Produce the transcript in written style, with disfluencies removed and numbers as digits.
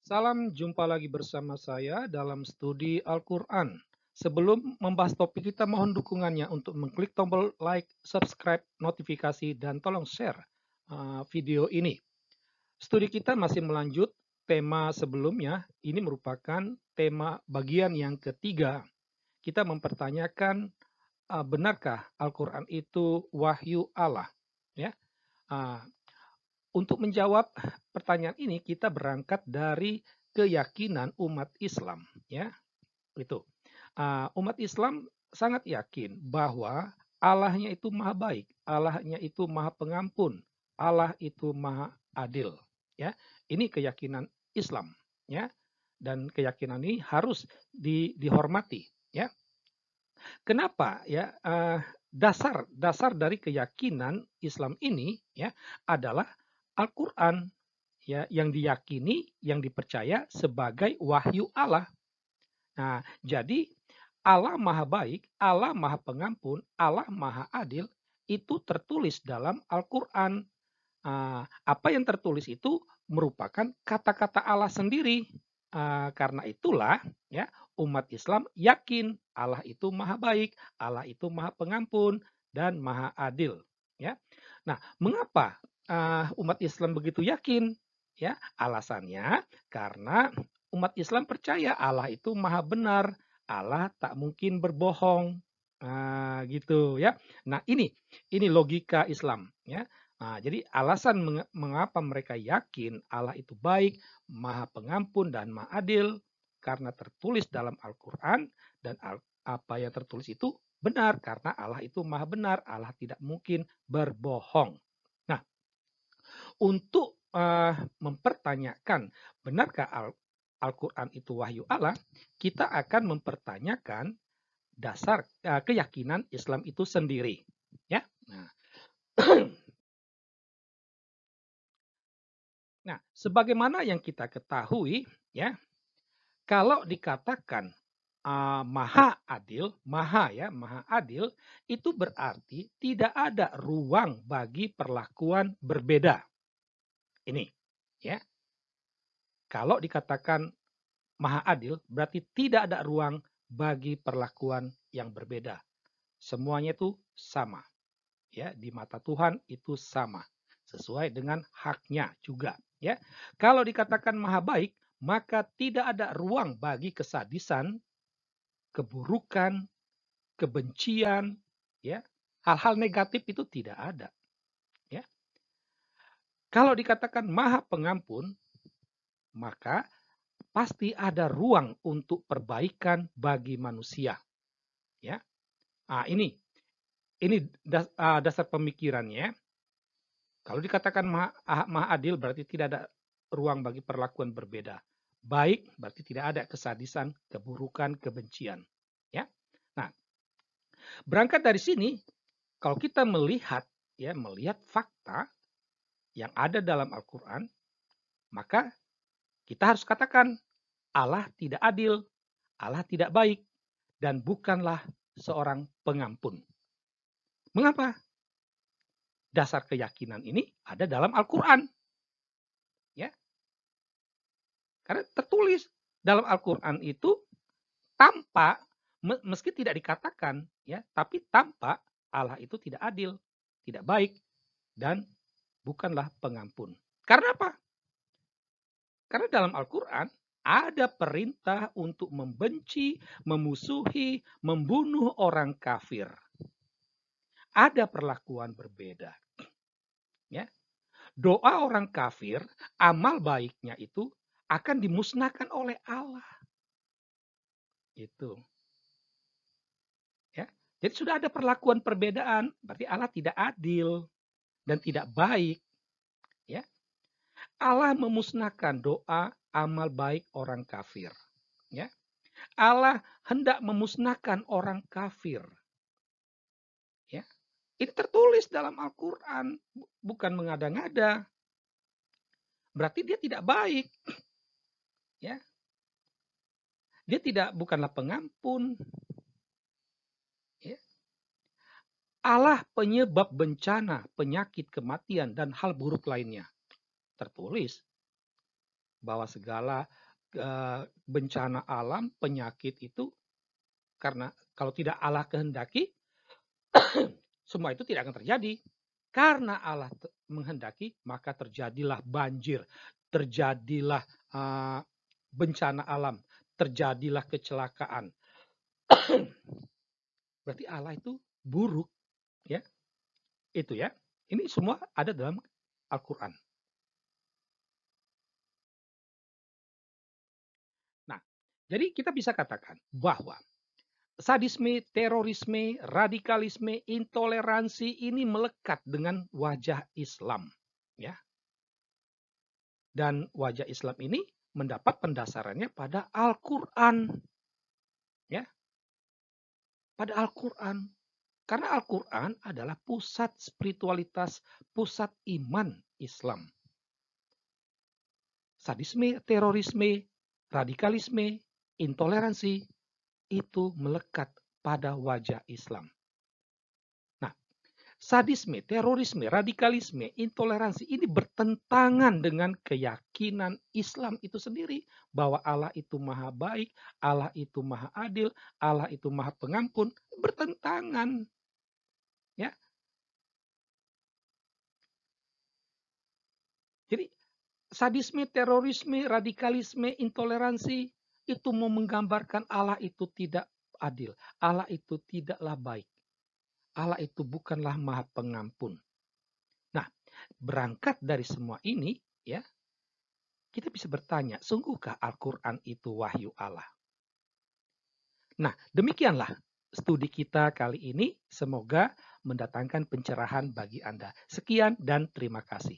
Salam jumpa lagi bersama saya dalam studi Al-Quran. Sebelum membahas topik kita mohon dukungannya untuk mengklik tombol like, subscribe, notifikasi, dan tolong share video ini. Studi kita masih melanjut tema sebelumnya. Ini merupakan tema bagian yang ketiga. Kita mempertanyakan benarkah Al-Quran itu wahyu Allah? Ya, uh, untuk menjawab pertanyaan ini kita berangkat dari keyakinan umat Islam, ya. Itu. Umat Islam sangat yakin bahwa Allahnya itu maha baik, Allahnya itu maha pengampun, Allah itu maha adil, ya. Ini keyakinan Islam, ya. Dan keyakinan ini harus dihormati, ya. Kenapa, ya? Dasar dasar dari keyakinan Islam ini, ya, adalah Al-Quran, ya, yang diyakini, yang dipercaya sebagai wahyu Allah. Nah, jadi Allah Maha Baik, Allah Maha Pengampun, Allah Maha Adil itu tertulis dalam Al-Quran. Apa yang tertulis itu merupakan kata-kata Allah sendiri. Karena itulah, ya, umat Islam yakin Allah itu Maha Baik, Allah itu Maha Pengampun dan Maha Adil. Ya, nah, mengapa umat Islam begitu yakin? Ya, alasannya karena umat Islam percaya Allah itu Maha Benar, Allah tak mungkin berbohong. Gitu, ya. Nah, ini logika Islam, ya. Jadi alasan mengapa mereka yakin Allah itu baik, Maha Pengampun dan Maha Adil karena tertulis dalam Al-Quran, dan apa yang tertulis itu benar karena Allah itu Maha Benar, Allah tidak mungkin berbohong. Nah, untuk mempertanyakan benarkah Al-Quran itu wahyu Allah, kita akan mempertanyakan dasar keyakinan Islam itu sendiri, ya. Nah, sebagaimana yang kita ketahui, ya, kalau dikatakan maha adil, maha adil, itu berarti tidak ada ruang bagi perlakuan berbeda. Ini, ya. Kalau dikatakan maha adil, berarti tidak ada ruang bagi perlakuan yang berbeda. Semuanya itu sama, ya, di mata Tuhan itu sama, sesuai dengan haknya juga, ya. Kalau dikatakan maha baik, maka tidak ada ruang bagi kesadisan, keburukan, kebencian, ya. Hal-hal negatif itu tidak ada, ya. Kalau dikatakan maha pengampun, maka pasti ada ruang untuk perbaikan bagi manusia, ya. Ini dasar pemikirannya. Kalau dikatakan maha adil berarti tidak ada ruang bagi perlakuan berbeda. Baik berarti tidak ada kesadisan, keburukan, kebencian. Ya. Nah, berangkat dari sini, kalau kita melihat, ya, melihat fakta yang ada dalam Al-Quran, maka kita harus katakan Allah tidak adil, Allah tidak baik, dan bukanlah seorang pengampun. Mengapa? Dasar keyakinan ini ada dalam Al-Quran. Ya. Karena tertulis dalam Al-Quran itu tampak, meski tidak dikatakan, ya, tapi tampak Allah itu tidak adil, tidak baik, dan bukanlah pengampun. Karena apa? Karena dalam Al-Quran ada perintah untuk membenci, memusuhi, membunuh orang kafir. Ada perlakuan berbeda. Ya. Doa orang kafir, amal baiknya itu akan dimusnahkan oleh Allah. Itu. Ya. Jadi sudah ada perlakuan perbedaan, berarti Allah tidak adil dan tidak baik. Ya. Allah memusnahkan doa amal baik orang kafir. Ya. Allah hendak memusnahkan orang kafir. Ya. Ini tertulis dalam Al-Quran, bukan mengada-ngada. Berarti dia tidak baik. Ya. Dia bukanlah pengampun. Ya. Allah penyebab bencana, penyakit, kematian, dan hal buruk lainnya. Tertulis. bahwa segala bencana alam, penyakit itu karena kalau tidak Allah kehendaki, semua itu tidak akan terjadi. Karena Allah menghendaki, maka terjadilah banjir, terjadilah bencana alam, terjadilah kecelakaan. Berarti Allah itu buruk, ya. Itu ya. Ini semua ada dalam Al-Quran. Nah, jadi kita bisa katakan bahwa sadisme, terorisme, radikalisme, intoleransi ini melekat dengan wajah Islam, ya. Dan wajah Islam ini mendapat pendasarannya pada Al-Qur'an, ya. Pada Al-Qur'an. Karena Al-Qur'an adalah pusat spiritualitas, pusat iman Islam. Sadisme, terorisme, radikalisme, intoleransi itu melekat pada wajah Islam. Nah, sadisme, terorisme, radikalisme, intoleransi ini bertentangan dengan keyakinan Islam itu sendiri bahwa Allah itu maha baik, Allah itu maha adil, Allah itu maha pengampun, bertentangan. Ya. Jadi sadisme, terorisme, radikalisme, intoleransi itu mau menggambarkan Allah itu tidak adil, Allah itu tidaklah baik, Allah itu bukanlah maha pengampun. Nah, berangkat dari semua ini, ya, kita bisa bertanya, sungguhkah Al-Quran itu wahyu Allah? Nah, demikianlah studi kita kali ini. Semoga mendatangkan pencerahan bagi Anda. Sekian dan terima kasih.